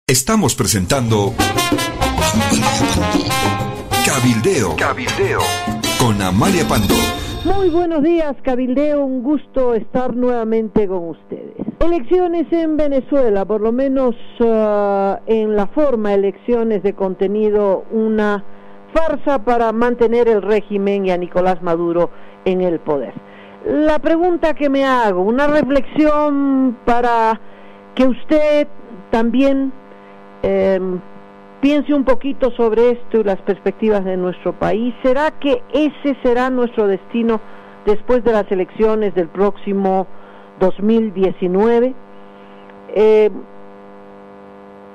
Estamos presentando Cabildeo con Amalia Pando. Muy buenos días, Cabildeo, un gusto estar nuevamente con ustedes. Elecciones en Venezuela, por lo menos en la forma, elecciones de contenido, una farsa para mantener el régimen y a Nicolás Maduro en el poder. La pregunta que me hago, una reflexión para que usted también piense un poquito sobre esto y las perspectivas de nuestro país. ¿Será que ese será nuestro destino después de las elecciones del próximo 2019?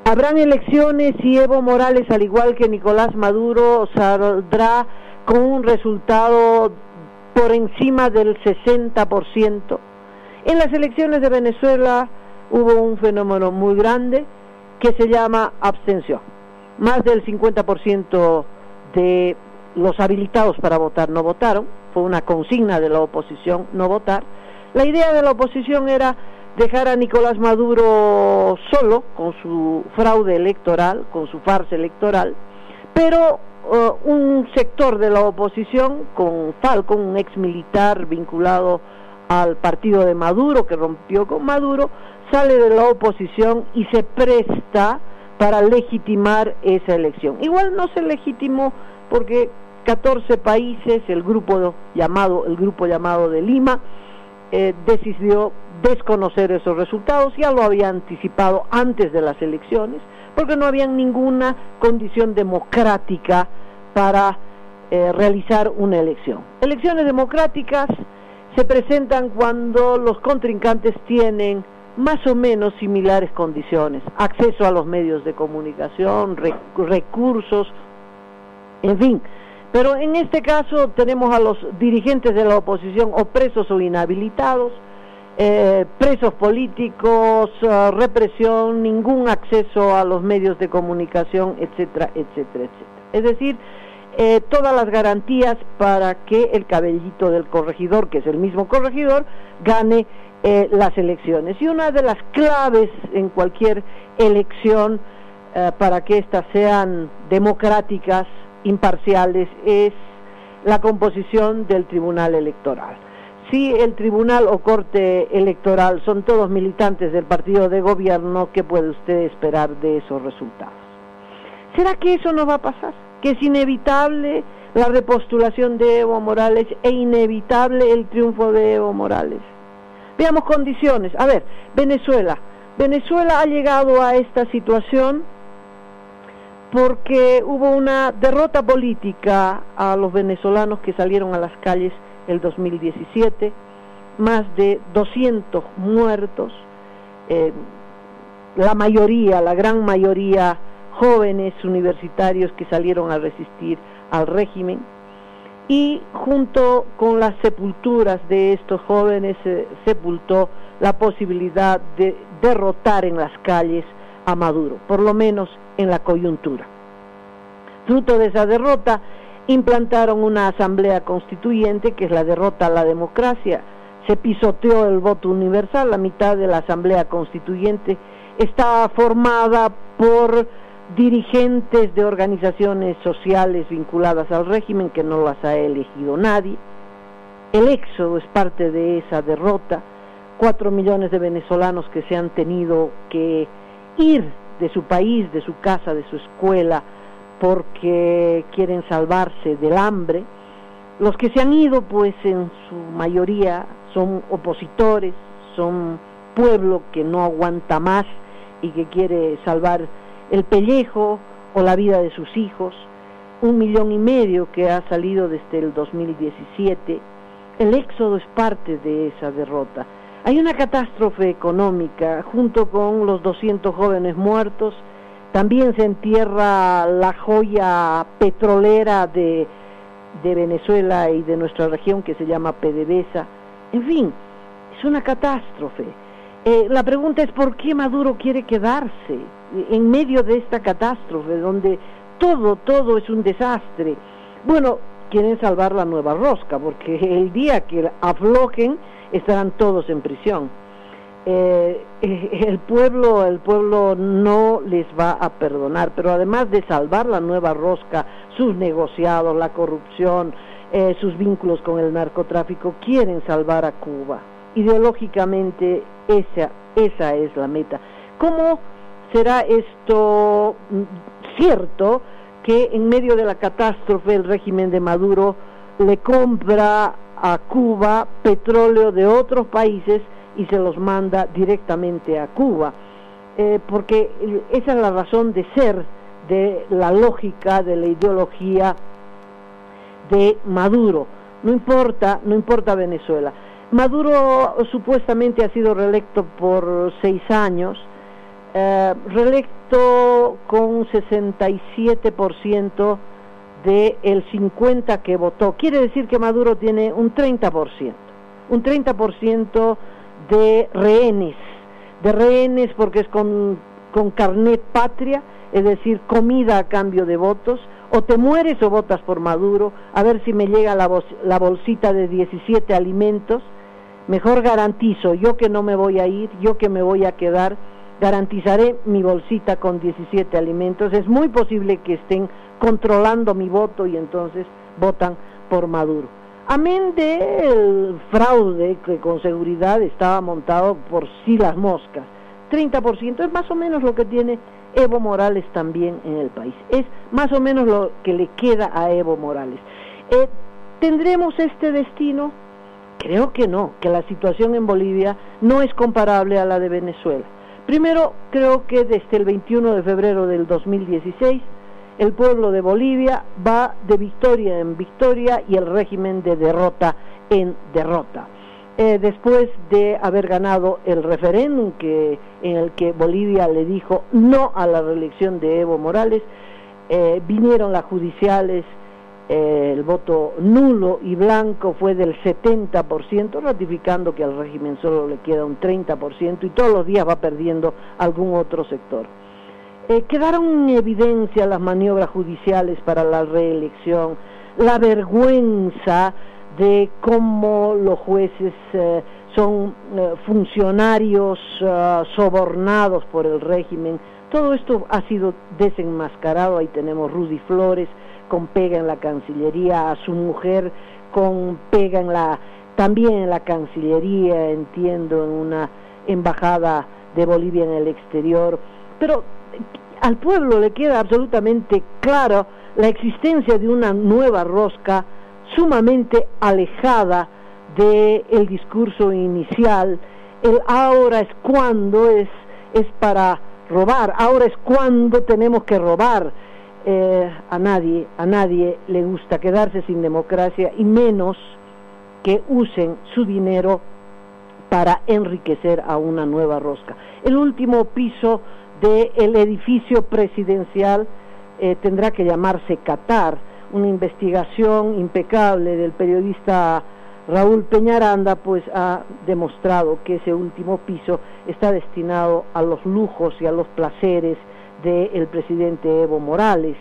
Habrán elecciones y Evo Morales, al igual que Nicolás Maduro, saldrá con un resultado por encima del 60%. En las elecciones de Venezuela hubo un fenómeno muy grande que se llama abstención. Más del 50% de los habilitados para votar no votaron. Fue una consigna de la oposición no votar. La idea de la oposición era dejar a Nicolás Maduro solo con su fraude electoral, con su farsa electoral, pero un sector de la oposición, con Falcón, un ex militar vinculado al partido de Maduro, que rompió con Maduro, sale de la oposición y se presta para legitimar esa elección. Igual no se legitimó porque 14 países, el grupo llamado de Lima, decidió desconocer esos resultados. Ya lo había anticipado antes de las elecciones, porque no había ninguna condición democrática para realizar una elección. Elecciones democráticas se presentan cuando los contrincantes tienen más o menos similares condiciones: acceso a los medios de comunicación, recursos, en fin. Pero en este caso tenemos a los dirigentes de la oposición o presos o inhabilitados, presos políticos, represión, ningún acceso a los medios de comunicación, etcétera, etcétera, etcétera. Es decir, todas las garantías para que el cabellito del corregidor, que es el mismo corregidor, gane las elecciones. Y una de las claves en cualquier elección para que éstas sean democráticas, imparciales, es la composición del tribunal electoral. Si el tribunal o corte electoral son todos militantes del partido de gobierno, ¿qué puede usted esperar de esos resultados? ¿Será que eso no va a pasar? ¿Que es inevitable la repostulación de Evo Morales e inevitable el triunfo de Evo Morales? Veamos condiciones. A ver, Venezuela ha llegado a esta situación porque hubo una derrota política a los venezolanos que salieron a las calles el 2017, más de 200 muertos, la gran mayoría jóvenes universitarios que salieron a resistir al régimen, y junto con las sepulturas de estos jóvenes se sepultó la posibilidad de derrotar en las calles a Maduro, por lo menos en la coyuntura. Fruto de esa derrota, implantaron una asamblea constituyente, que es la derrota a la democracia. Se pisoteó el voto universal. La mitad de la asamblea constituyente está formada por dirigentes de organizaciones sociales vinculadas al régimen, que no las ha elegido nadie. El éxodo es parte de esa derrota. 4 millones de venezolanos que se han tenido que ir de su país, de su casa, de su escuela, porque quieren salvarse del hambre. Los que se han ido, pues en su mayoría son opositores, son pueblo que no aguanta más y que quiere salvar el pellejo o la vida de sus hijos. 1,5 millones que ha salido desde el 2017. El éxodo es parte de esa derrota. Hay una catástrofe económica, junto con los 200 jóvenes muertos. También se entierra la joya petrolera de Venezuela y de nuestra región, que se llama PDVSA. En fin, es una catástrofe. La pregunta es: ¿por qué Maduro quiere quedarse en medio de esta catástrofe, donde todo es un desastre? Bueno, quieren salvar la nueva rosca, porque el día que aflojen estarán todos en prisión. el pueblo no les va a perdonar, pero además de salvar la nueva rosca, sus negociados, la corrupción, sus vínculos con el narcotráfico, quieren salvar a Cuba. Ideológicamente esa es la meta. ¿Cómo será esto cierto que en medio de la catástrofe el régimen de Maduro le compra a Cuba petróleo de otros países y se los manda directamente a Cuba? Porque esa es la razón de ser de la lógica, de la ideología de Maduro. No importa Venezuela. Maduro supuestamente ha sido reelecto por 6 años, reelecto con 67% del 50% que votó. Quiere decir que Maduro tiene un 30% de rehenes porque es con carnet patria, es decir, comida a cambio de votos. O te mueres o votas por Maduro, a ver si me llega la bolsita de 17 alimentos. Mejor garantizo, yo que no me voy a ir, yo que me voy a quedar, garantizaré mi bolsita con 17 alimentos. Es muy posible que estén controlando mi voto y entonces votan por Maduro. Amén del fraude que con seguridad estaba montado por Silas Moscas. 30% es más o menos lo que tiene Evo Morales también en el país. Es más o menos lo que le queda a Evo Morales. ¿Tendremos este destino? Creo que no, que la situación en Bolivia no es comparable a la de Venezuela. Primero, creo que desde el 21 de febrero del 2016, el pueblo de Bolivia va de victoria en victoria y el régimen de derrota en derrota. Después de haber ganado el referéndum en el que Bolivia le dijo no a la reelección de Evo Morales, vinieron las judiciales, el voto nulo y blanco fue del 70%, ratificando que al régimen solo le queda un 30% y todos los días va perdiendo algún otro sector. Quedaron en evidencia las maniobras judiciales para la reelección, la vergüenza de cómo los jueces son funcionarios sobornados por el régimen. Todo esto ha sido desenmascarado. Ahí tenemos Rudy Flores con pega en la Cancillería, a su mujer con pega también en la Cancillería, entiendo, en una embajada de Bolivia en el exterior. Pero al pueblo le queda absolutamente claro la existencia de una nueva rosca sumamente alejada del discurso inicial. El ahora es cuando es para robar, ahora es cuando tenemos que robar. A nadie le gusta quedarse sin democracia, y menos que usen su dinero para enriquecer a una nueva rosca. El último piso del edificio presidencial tendrá que llamarse Qatar. Una investigación impecable del periodista Raúl Peñaranda pues ha demostrado que ese último piso está destinado a los lujos y a los placeres del presidente Evo Morales.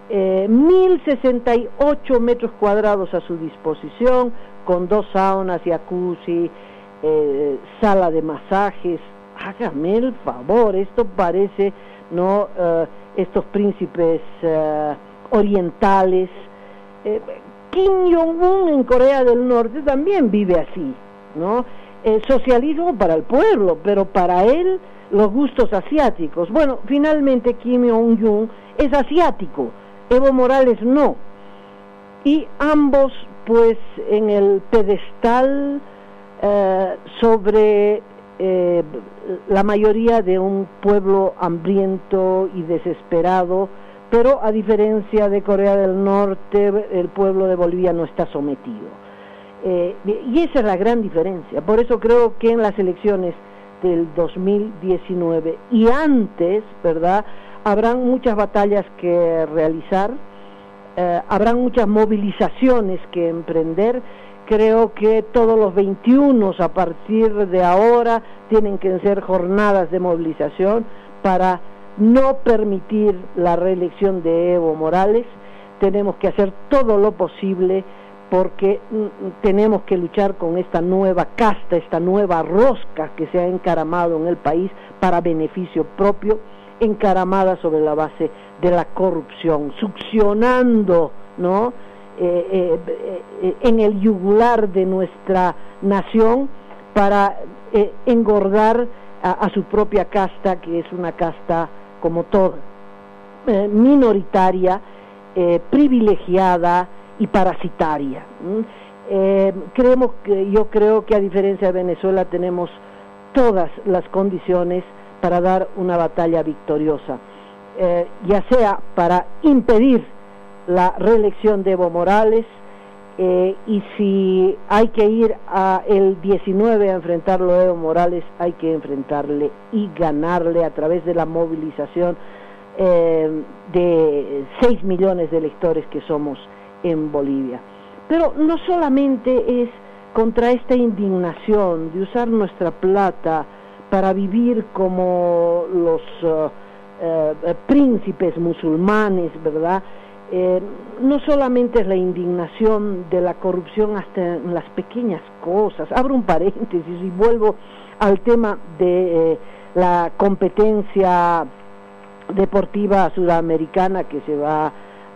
1068 metros cuadrados a su disposición, con 2 saunas, jacuzzi, sala de masajes. Hágame el favor, esto parece, ¿no? Estos príncipes orientales. Kim Jong-un en Corea del Norte también vive así, ¿no? Socialismo para el pueblo, pero para él los gustos asiáticos. Bueno, finalmente Kim Jong-un es asiático, Evo Morales no. Y ambos pues en el pedestal sobre la mayoría de un pueblo hambriento y desesperado, pero a diferencia de Corea del Norte, el pueblo de Bolivia no está sometido. Y esa es la gran diferencia. Por eso creo que en las elecciones del 2019 y antes, ¿verdad?, habrán muchas batallas que realizar, habrán muchas movilizaciones que emprender. Creo que todos los 21 a partir de ahora tienen que ser jornadas de movilización para no permitir la reelección de Evo Morales. Tenemos que hacer todo lo posible porque tenemos que luchar con esta nueva casta, esta nueva rosca que se ha encaramado en el país para beneficio propio, encaramada sobre la base de la corrupción, succionando, ¿no?, en el yugular de nuestra nación para engordar a su propia casta, que es una casta como toda, minoritaria, privilegiada y parasitaria. Yo creo que a diferencia de Venezuela tenemos todas las condiciones para dar una batalla victoriosa, ya sea para impedir la reelección de Evo Morales, y si hay que ir el 19 a enfrentarlo a Evo Morales, hay que enfrentarle y ganarle a través de la movilización de 6 millones de electores que somos en Bolivia. Pero no solamente es contra esta indignación de usar nuestra plata para vivir como los príncipes musulmanes, ¿verdad? No solamente es la indignación de la corrupción hasta en las pequeñas cosas. Abro un paréntesis y vuelvo al tema de la competencia deportiva sudamericana que se va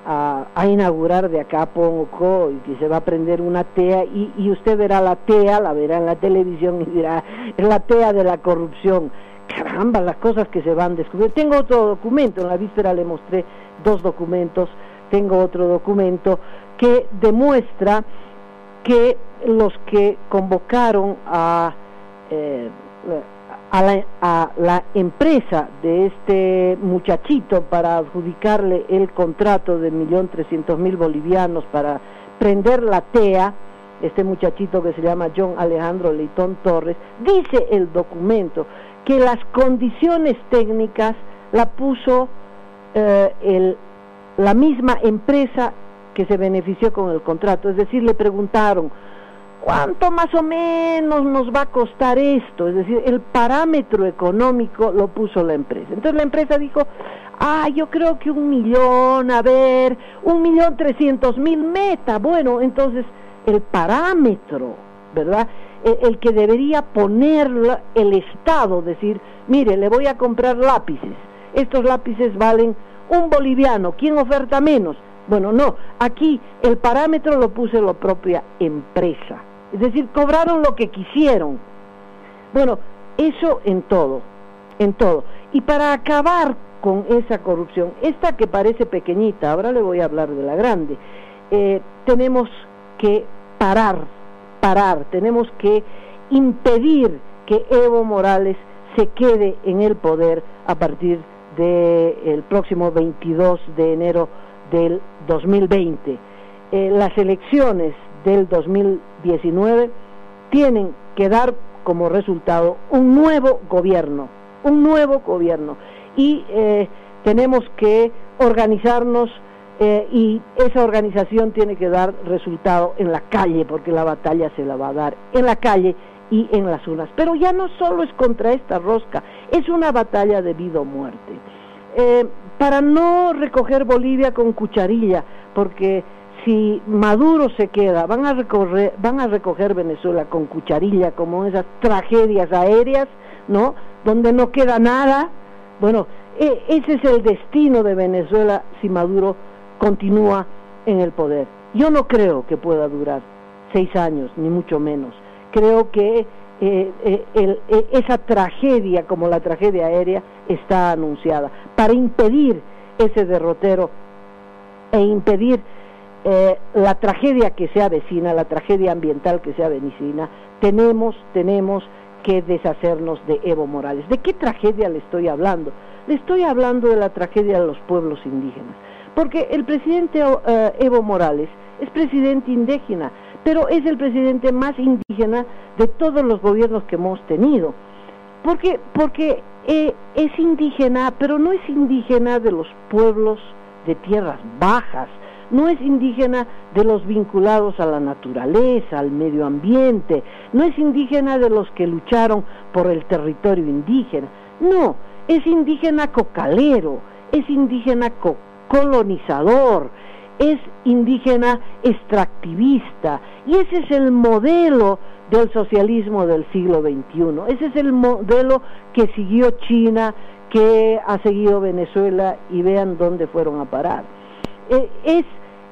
a inaugurar de acá a poco, y que se va a prender una TEA, y usted verá la TEA, la verá en la televisión y dirá, es la TEA de la corrupción. Caramba, las cosas que se van a descubrir. Tengo otro documento, en la víspera le mostré 2 documentos, tengo otro documento que demuestra que los que convocaron a la empresa de este muchachito para adjudicarle el contrato de 1.300.000 bolivianos para prender la TEA, este muchachito que se llama John Alejandro Leitón Torres, dice el documento que las condiciones técnicas la puso la misma empresa que se benefició con el contrato. Es decir, le preguntaron, ¿cuánto más o menos nos va a costar esto? Es decir, el parámetro económico lo puso la empresa. Entonces la empresa dijo, yo creo que 1.000.000, 1.300.000 meta. Bueno, entonces el parámetro, ¿verdad?, el que debería poner el Estado, decir, mire, le voy a comprar lápices, estos lápices valen 1 boliviano, ¿quién oferta menos? Bueno, no, aquí el parámetro lo puso la propia empresa, es decir, cobraron lo que quisieron. Bueno, eso en todo, y para acabar con esa corrupción, esta que parece pequeñita, ahora le voy a hablar de la grande, tenemos que parar, tenemos que impedir que Evo Morales se quede en el poder a partir del próximo 22 de enero del 2020. Las elecciones del 2019 tienen que dar como resultado un nuevo gobierno, y tenemos que organizarnos, y esa organización tiene que dar resultado en la calle, porque la batalla se la va a dar en la calle y en las urnas. Pero ya no solo es contra esta rosca, es una batalla de vida o muerte. Para no recoger Bolivia con cucharilla, porque si Maduro se queda, van a recoger Venezuela con cucharilla, como esas tragedias aéreas, ¿no?, donde no queda nada. Bueno, ese es el destino de Venezuela si Maduro continúa en el poder. Yo no creo que pueda durar 6 años, ni mucho menos. Creo que esa tragedia, como la tragedia aérea, está anunciada. Para impedir ese derrotero e impedir la tragedia que se avecina, la tragedia ambiental que se avecina, tenemos que deshacernos de Evo Morales. ¿De qué tragedia le estoy hablando? Le estoy hablando de la tragedia de los pueblos indígenas, porque el presidente Evo Morales es presidente indígena, pero es el presidente más indígena de todos los gobiernos que hemos tenido. Porque es indígena, pero no es indígena de los pueblos de tierras bajas, no es indígena de los vinculados a la naturaleza, al medio ambiente, no es indígena de los que lucharon por el territorio indígena, no, es indígena cocalero, es indígena colonizador, es indígena extractivista, y ese es el modelo del socialismo del siglo XXI. Ese es el modelo que siguió China, que ha seguido Venezuela, y vean dónde fueron a parar. Es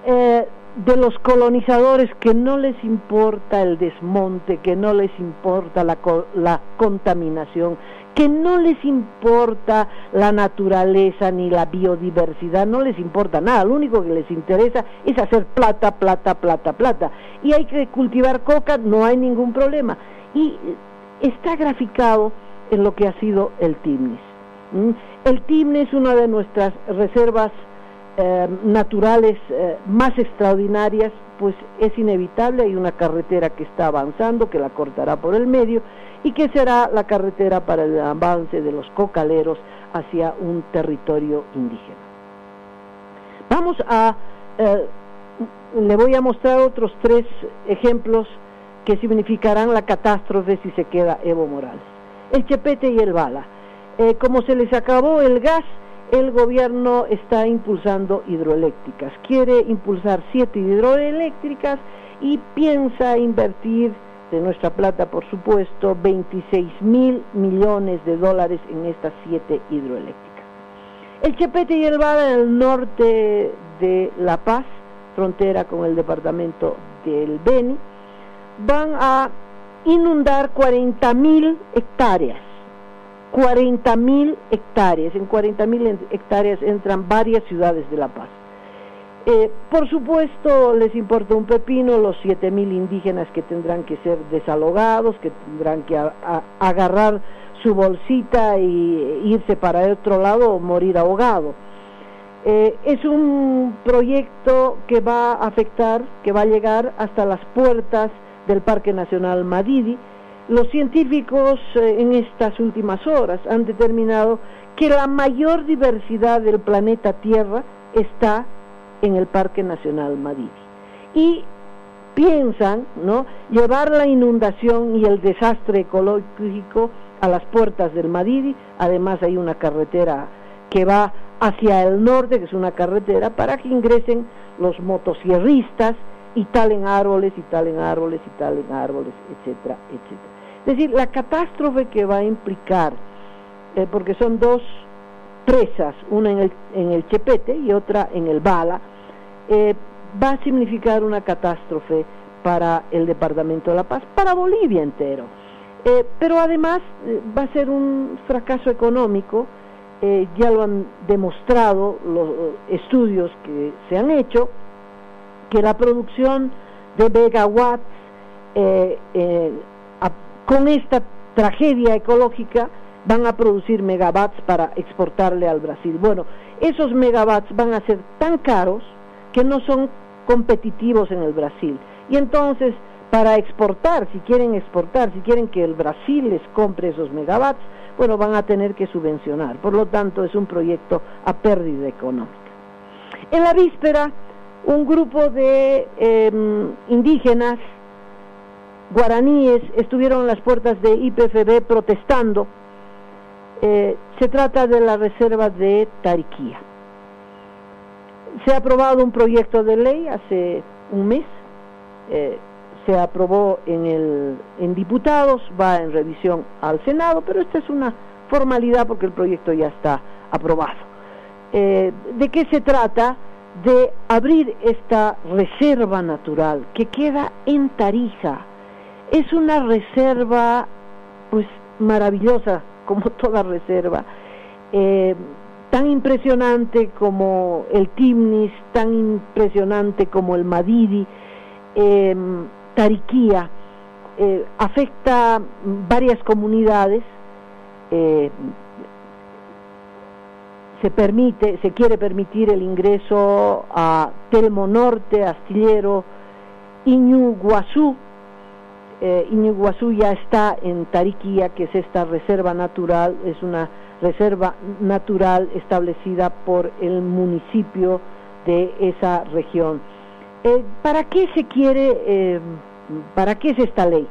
de los colonizadores que no les importa el desmonte, que no les importa la contaminación, que no les importa la naturaleza ni la biodiversidad, no les importa nada. Lo único que les interesa es hacer plata, plata, plata, plata. Y hay que cultivar coca, no hay ningún problema. Y está graficado en lo que ha sido el Timnis. El Timnis es una de nuestras reservas naturales más extraordinarias, pues es inevitable. Hay una carretera que está avanzando, que la cortará por el medio, y que será la carretera para el avance de los cocaleros hacia un territorio indígena. Vamos a, le voy a mostrar otros 3 ejemplos que significarán la catástrofe si se queda Evo Morales. El Chepete y el Bala. Como se les acabó el gas, el gobierno está impulsando hidroeléctricas. Quiere impulsar 7 hidroeléctricas y piensa invertir de nuestra plata, por supuesto, $26,000 millones en estas 7 hidroeléctricas. El Chepete y el Bala, en el norte de La Paz, frontera con el departamento del Beni, van a inundar 40,000 hectáreas. 40,000 hectáreas. En 40,000 hectáreas entran varias ciudades de La Paz. Por supuesto, les importa un pepino los 7,000 indígenas que tendrán que ser desalogados, que tendrán que agarrar su bolsita y irse para el otro lado o morir ahogado. Es un proyecto que va a afectar, que va a llegar hasta las puertas del Parque Nacional Madidi. Los científicos en estas últimas horas han determinado que la mayor diversidad del planeta Tierra está en el Parque Nacional Madidi, y piensan, ¿no?, llevar la inundación y el desastre ecológico a las puertas del Madidi. Además hay una carretera que va hacia el norte, que es una carretera para que ingresen los motosierristas y talen árboles, y talen árboles, y talen árboles, etcétera, etcétera. Es decir, la catástrofe que va a implicar, porque son 2 presas, una en el Chepete y otra en el Bala, va a significar una catástrofe para el departamento de La Paz, para Bolivia entero. Pero además va a ser un fracaso económico. Ya lo han demostrado los estudios que se han hecho, que la producción de megawatts con esta tragedia ecológica van a producir megawatts para exportarle al Brasil. Bueno, esos megawatts van a ser tan caros que no son competitivos en el Brasil. Y entonces, para exportar, si quieren que el Brasil les compre esos megawatts, bueno, van a tener que subvencionar. Por lo tanto, es un proyecto a pérdida económica. En la víspera, un grupo de indígenas guaraníes estuvieron en las puertas de IPFB protestando. Se trata de la reserva de Tariquía. Se ha aprobado un proyecto de ley hace un mes, se aprobó en diputados, va en revisión al Senado, pero esta es una formalidad porque el proyecto ya está aprobado. ¿De qué se trata? De abrir esta reserva natural que queda en Tarija. Es una reserva pues maravillosa, como toda reserva, tan impresionante como el Timnis, tan impresionante como el Madidi. Tariquía afecta varias comunidades. Se quiere permitir el ingreso a Telmo Norte, Astillero, Iñuguazú. Iñuguazú ya está en Tariquía, que es esta reserva natural, es una reserva natural establecida por el municipio de esa región. ¿Para qué se quiere, para qué es esta ley?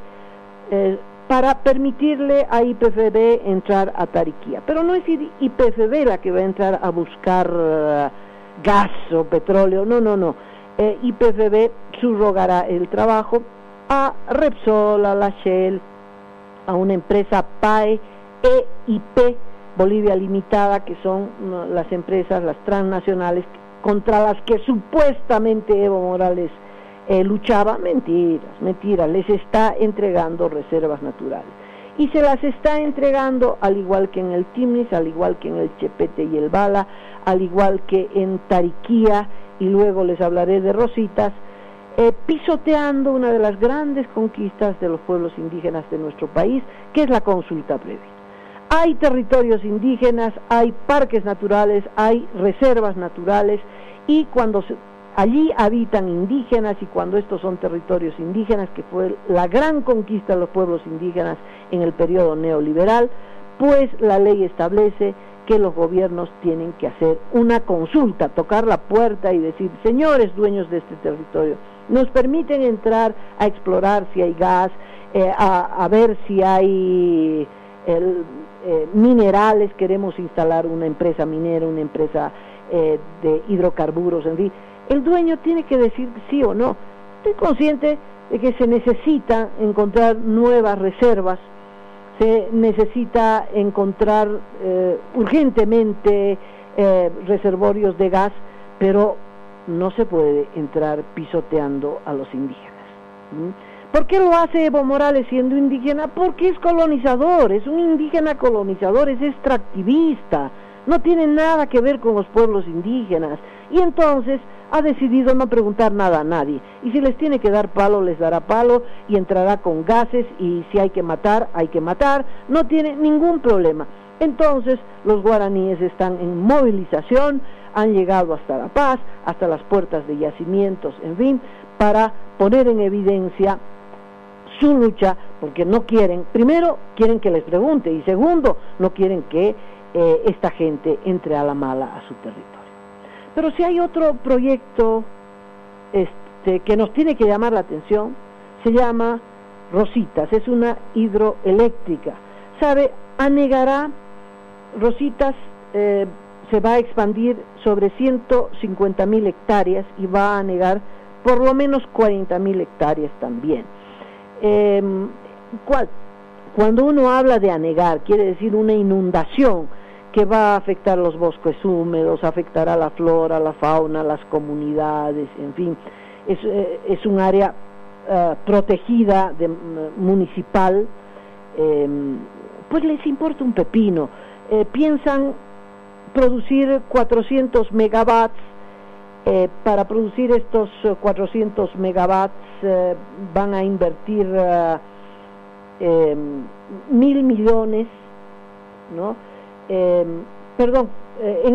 Para permitirle a IPFB entrar a Tariquía, pero no es IPFB la que va a entrar a buscar gas o petróleo, no. YPFB subrogará el trabajo a Repsol, a la Shell, a una empresa PAE EIP Bolivia Limitada, que son las empresas, las transnacionales contra las que supuestamente Evo Morales luchaba. Mentiras, les está entregando reservas naturales y se las está entregando al igual que en el Timnis, al igual que en el Chepete y el Bala, al igual que en Tariquía, y luego les hablaré de Rositas, pisoteando una de las grandes conquistas de los pueblos indígenas de nuestro país, que es la consulta previa. Hay territorios indígenas, hay parques naturales, hay reservas naturales, y cuando allí habitan indígenas, y cuando estos son territorios indígenas, que fue la gran conquista de los pueblos indígenas en el periodo neoliberal, pues la ley establece que los gobiernos tienen que hacer una consulta, tocar la puerta y decir: señores dueños de este territorio, nos permiten entrar a explorar si hay gas, a ver si hay minerales, queremos instalar una empresa minera, una empresa de hidrocarburos, en fin. El dueño tiene que decir sí o no. Estoy consciente de que se necesita encontrar nuevas reservas, se necesita encontrar urgentemente reservorios de gas, pero no se puede entrar pisoteando a los indígenas. ¿Por qué lo hace Evo Morales siendo indígena? Porque es colonizador, es un indígena colonizador, es extractivista, no tiene nada que ver con los pueblos indígenas, y entonces ha decidido no preguntar nada a nadie, y si les tiene que dar palo, les dará palo, y entrará con gases, y si hay que matar, no tiene ningún problema. Entonces los guaraníes están en movilización, han llegado hasta La Paz, hasta las puertas de yacimientos, en fin, para poner en evidencia su lucha, porque no quieren, primero quieren que les pregunte, y segundo, no quieren que esta gente entre a la mala a su territorio. Pero si hay otro proyecto que nos tiene que llamar la atención, se llama Rositas, es una hidroeléctrica. ¿Sabe? Anegará, Rositas se va a expandir sobre 150.000 hectáreas y va a anegar por lo menos 40.000 hectáreas también. Cuando uno habla de anegar, quiere decir una inundación que va a afectar los bosques húmedos, afectará la flora, la fauna, las comunidades, en fin, es un área protegida municipal, pues les importa un pepino. Piensan producir 400 megawatts, para producir estos 400 megawatts van a invertir 1.000 millones, ¿no? En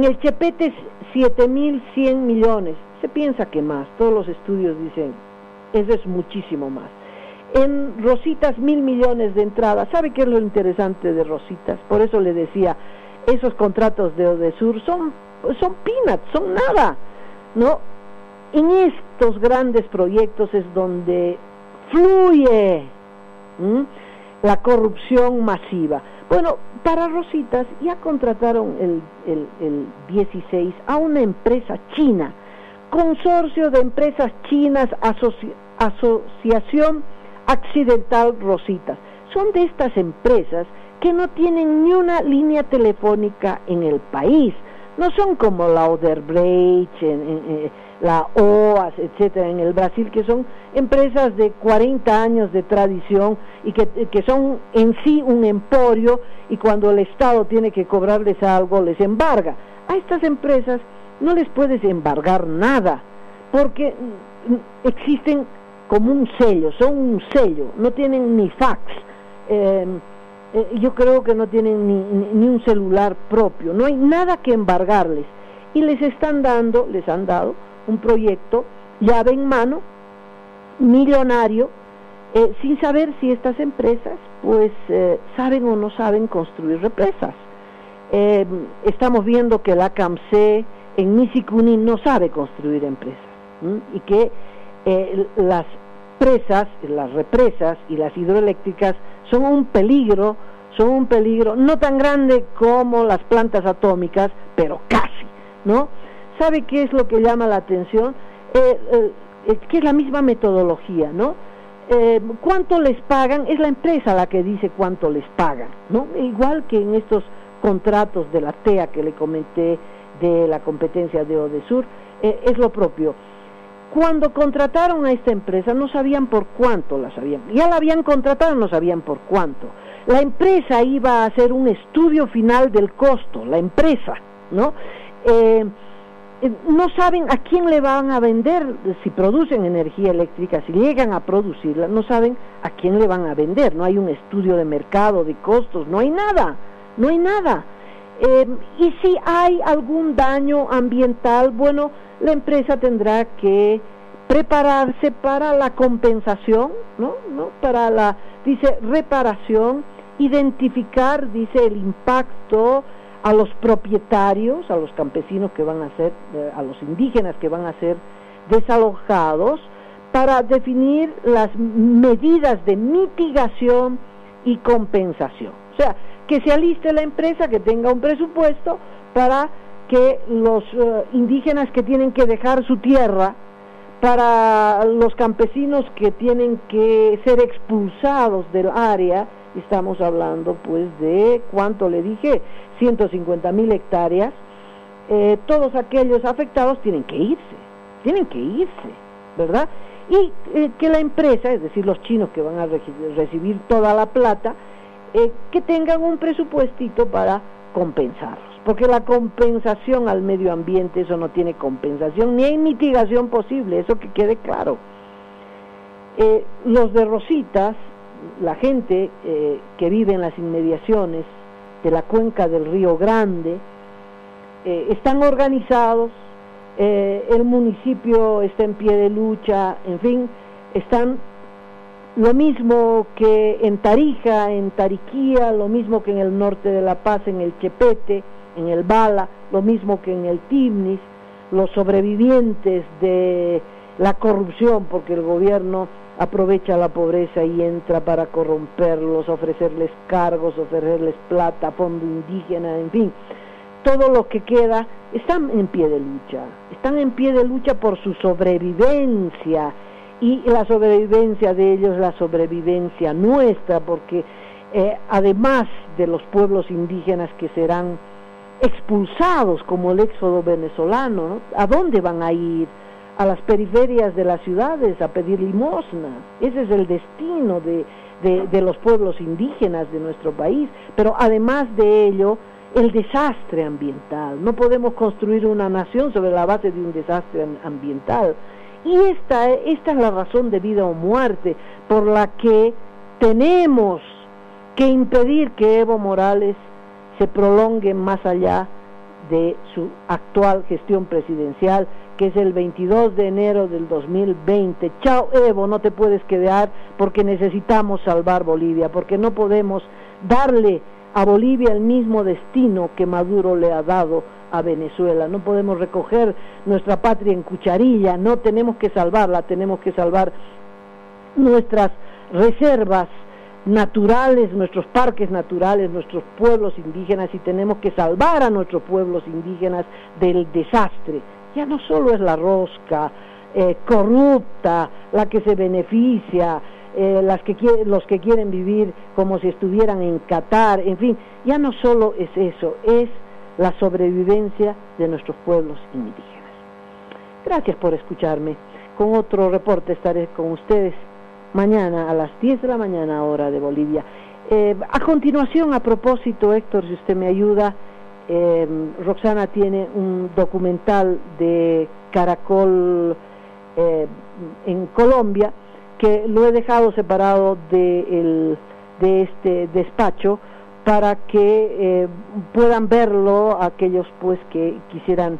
el Chepete 7.100 millones, se piensa que más, todos los estudios dicen eso es muchísimo más. En Rositas 1.000 millones de entrada. ¿Sabe qué es lo interesante de Rositas? Por eso le decía, esos contratos de Odesur son peanuts, son nada, ¿no? En estos grandes proyectos es donde fluye la corrupción masiva. Bueno, para Rositas ya contrataron el 16 a una empresa china, Consorcio de Empresas Chinas, Asociación Accidental Rositas. Son de estas empresas que no tienen ni una línea telefónica en el país. No son como la Odebrecht, la OAS, etcétera, en el Brasil, que son empresas de 40 años de tradición y que son en sí un emporio, y cuando el Estado tiene que cobrarles algo, les embarga. A estas empresas no les puedes embargar nada, porque existen como un sello, son un sello, no tienen ni fax, yo creo que no tienen ni un celular propio, no hay nada que embargarles, y les han dado un proyecto llave en mano, millonario, sin saber si estas empresas pues saben o no saben construir represas. Estamos viendo que la CAMC en Misicuni no sabe construir empresas, y que las presas, las represas y las hidroeléctricas son un peligro, no tan grande como las plantas atómicas, pero casi, ¿no? ¿sabe qué es lo que llama la atención? Que es la misma metodología, ¿no? ¿Cuánto les pagan? Es la empresa la que dice cuánto les pagan, ¿no? Igual que en estos contratos de la TEA que le comenté de la competencia de Odesur, es lo propio. Cuando contrataron a esta empresa no sabían por cuánto la sabían, ya la habían contratado, no sabían por cuánto. La empresa iba a hacer un estudio final del costo, la empresa, ¿no? No saben a quién le van a vender, si producen energía eléctrica, si llegan a producirla, no saben a quién le van a vender, no hay un estudio de mercado, de costos, no hay nada. Y si hay algún daño ambiental, bueno, la empresa tendrá que prepararse para la compensación, ¿no? Para la, dice, reparación, identificar, dice, el impacto a los propietarios, a los campesinos que van a ser, a los indígenas que van a ser desalojados, para definir las medidas de mitigación y compensación. O sea, que se aliste la empresa, que tenga un presupuesto para que los indígenas que tienen que dejar su tierra, para los campesinos que tienen que ser expulsados del área, estamos hablando pues de, ¿cuánto le dije? 150,000 hectáreas, todos aquellos afectados tienen que irse, ¿verdad? Y que la empresa, es decir, los chinos que van a recibir toda la plata, que tengan un presupuestito para compensarlos, porque la compensación al medio ambiente, eso no tiene compensación, ni hay mitigación posible, eso que quede claro. Los de Rositas, la gente que vive en las inmediaciones de la cuenca del Río Grande, están organizados, el municipio está en pie de lucha, en fin, están lo mismo que en Tarija, en Tariquía, lo mismo que en el norte de La Paz, en el Chepete, en el Bala, lo mismo que en el Timnis, los sobrevivientes de la corrupción, porque el gobierno aprovecha la pobreza y entra para corromperlos, ofrecerles cargos, ofrecerles plata, fondo indígena, en fin, todo lo que queda, están en pie de lucha por su sobrevivencia, y la sobrevivencia de ellos, la sobrevivencia nuestra, porque además de los pueblos indígenas que serán expulsados como el éxodo venezolano, ¿no? ¿A dónde van a ir? A las periferias de las ciudades a pedir limosna. Ese es el destino de los pueblos indígenas de nuestro país, pero además de ello, el desastre ambiental. No podemos construir una nación sobre la base de un desastre ambiental. Y esta es la razón de vida o muerte por la que tenemos que impedir que Evo Morales se prolongue más allá de su actual gestión presidencial, que es el 22 de enero del 2020. Chao Evo, no te puedes quedar, porque necesitamos salvar Bolivia, porque no podemos darle a Bolivia el mismo destino que Maduro le ha dado a Venezuela. No podemos recoger nuestra patria en cucharilla, no, tenemos que salvarla, tenemos que salvar nuestras reservas naturales, nuestros parques naturales, nuestros pueblos indígenas, y tenemos que salvar a nuestros pueblos indígenas del desastre. Ya no solo es la rosca corrupta la que se beneficia, los que quieren vivir como si estuvieran en Qatar, en fin, ya no solo es eso, es la sobrevivencia de nuestros pueblos indígenas. Gracias por escucharme. Con otro reporte estaré con ustedes mañana a las 10 de la mañana, hora de Bolivia. A continuación, a propósito, Héctor, si usted me ayuda, Roxana tiene un documental de Caracol en Colombia, que lo he dejado separado de este despacho para que puedan verlo aquellos pues que quisieran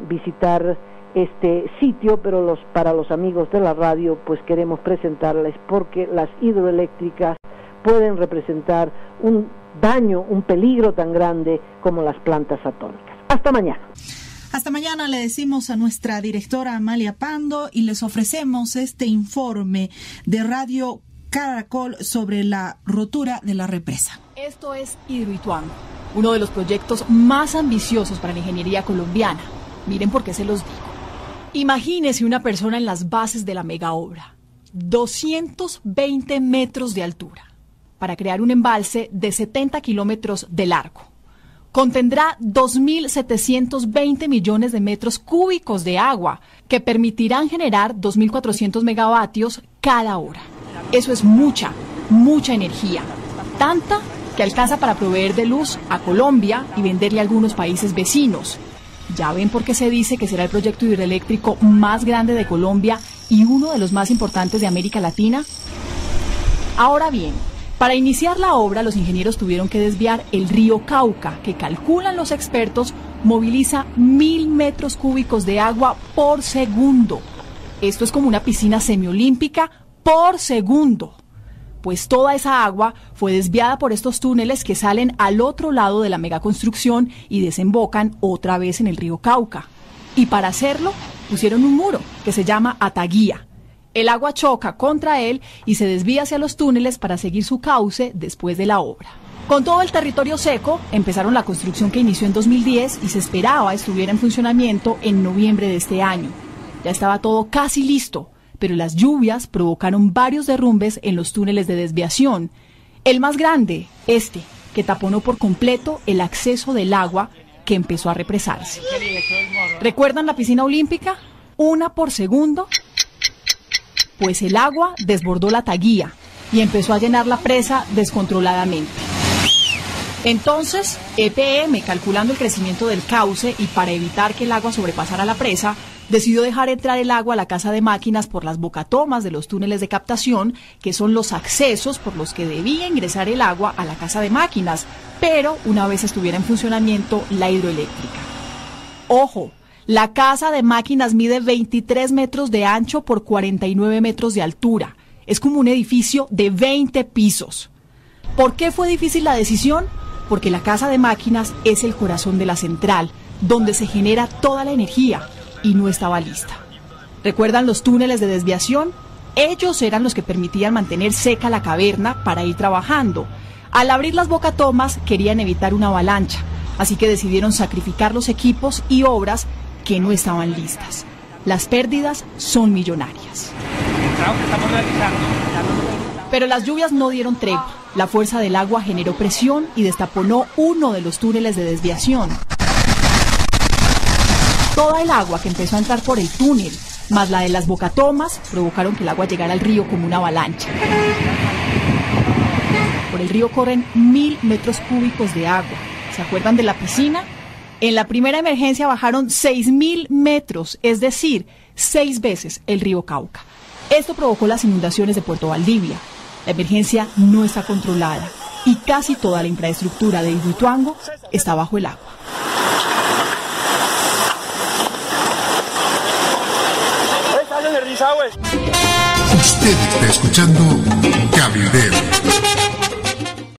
visitar este sitio, pero para los amigos de la radio pues queremos presentarles, porque las hidroeléctricas pueden representar un daño, un peligro tan grande como las plantas atómicas. Hasta mañana. Hasta mañana, le decimos a nuestra directora Amalia Pando, y les ofrecemos este informe de Radio Caracol sobre la rotura de la represa. Esto es Hidroituango, uno de los proyectos más ambiciosos para la ingeniería colombiana. Miren por qué se los digo. Imagínese una persona en las bases de la mega obra, 220 metros de altura, para crear un embalse de 70 kilómetros de largo. Contendrá 2.720 millones de metros cúbicos de agua que permitirán generar 2.400 megavatios cada hora. Eso es mucha energía, tanta que alcanza para proveer de luz a Colombia y venderle a algunos países vecinos. ¿Ya ven por qué se dice que será el proyecto hidroeléctrico más grande de Colombia y uno de los más importantes de América Latina? Ahora bien, para iniciar la obra, los ingenieros tuvieron que desviar el río Cauca, que calculan los expertos moviliza 1.000 metros cúbicos de agua por segundo. Esto es como una piscina semiolímpica por segundo. Pues toda esa agua fue desviada por estos túneles que salen al otro lado de la megaconstrucción y desembocan otra vez en el río Cauca. Y para hacerlo, pusieron un muro que se llama ataguía. El agua choca contra él y se desvía hacia los túneles para seguir su cauce después de la obra. Con todo el territorio seco, empezaron la construcción que inició en 2010 y se esperaba estuviera en funcionamiento en noviembre de este año. Ya estaba todo casi listo, pero las lluvias provocaron varios derrumbes en los túneles de desviación. El más grande, que taponó por completo el acceso del agua que empezó a represarse. ¿Recuerdan la piscina olímpica? 1 por segundo. Pues el agua desbordó la taguía y empezó a llenar la presa descontroladamente. Entonces, EPM, calculando el crecimiento del cauce y para evitar que el agua sobrepasara la presa, decidió dejar entrar el agua a la casa de máquinas por las bocatomas de los túneles de captación, que son los accesos por los que debía ingresar el agua a la casa de máquinas, pero una vez estuviera en funcionamiento la hidroeléctrica. ¡Ojo! La casa de máquinas mide 23 metros de ancho por 49 metros de altura. Es como un edificio de 20 pisos. ¿Por qué fue difícil la decisión? Porque la casa de máquinas es el corazón de la central, donde se genera toda la energía, y no estaba lista. ¿Recuerdan los túneles de desviación? Ellos eran los que permitían mantener seca la caverna para ir trabajando. Al abrir las bocatomas querían evitar una avalancha, así que decidieron sacrificar los equipos y obras que no estaban listas. Las pérdidas son millonarias. Pero las lluvias no dieron tregua. La fuerza del agua generó presión y destaponó uno de los túneles de desviación. Toda el agua que empezó a entrar por el túnel, más la de las bocatomas, provocaron que el agua llegara al río como una avalancha. Por el río corren 1.000 metros cúbicos de agua. ¿Se acuerdan de la piscina? En la primera emergencia bajaron 6.000 metros, es decir, 6 veces el río Cauca. Esto provocó las inundaciones de Puerto Valdivia. La emergencia no está controlada y casi toda la infraestructura de Hidroituango está bajo el agua. Usted está escuchando Cabildeo.